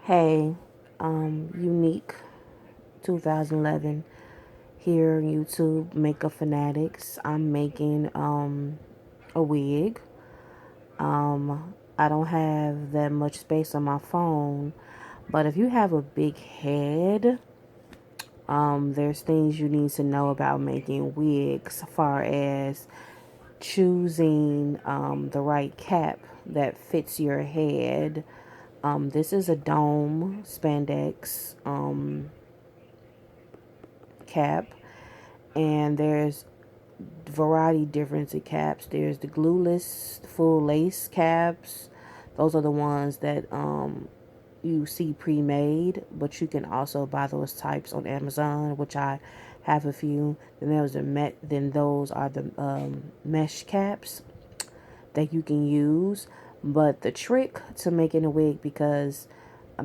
Hey, Unique 2011 here on YouTube, Makeup Fanatics. I'm making a wig. I don't have that much space on my phone, but if you have a big head, there's things you need to know about making wigs, as far as choosing the right cap that fits your head. This is a dome spandex cap, and there's variety difference of caps. There's the glueless full lace caps. Those are the ones that you see pre-made, but you can also buy those types on Amazon, which I have a few. Then those are the mesh caps that you can use. But the trick to making a wig, because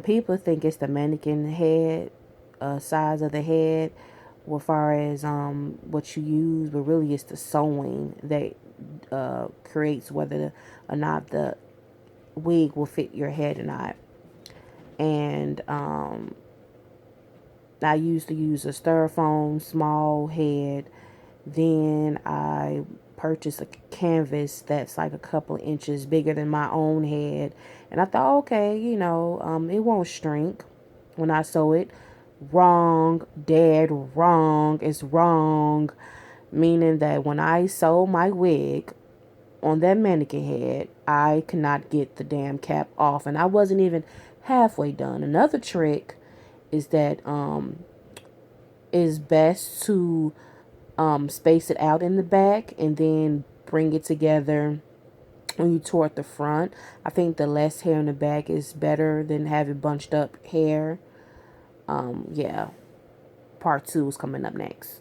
people think it's the mannequin head, size of the head, as far as what you use, but really it's the sewing that creates whether or not the wig will fit your head or not. And I used to use a styrofoam small head. Then I purchased a canvas that's like a couple of inches bigger than my own head. And I thought, okay, it won't shrink when I sew it. Wrong, dead wrong. It's wrong. Meaning that when I sew my wig on that mannequin head, I could not get the damn cap off. And I wasn't even halfway done. Another trick is that is best to space it out in the back and then bring it together when you toward the front. I think the less hair in the back is better than having bunched up hair. Yeah, part two is coming up next.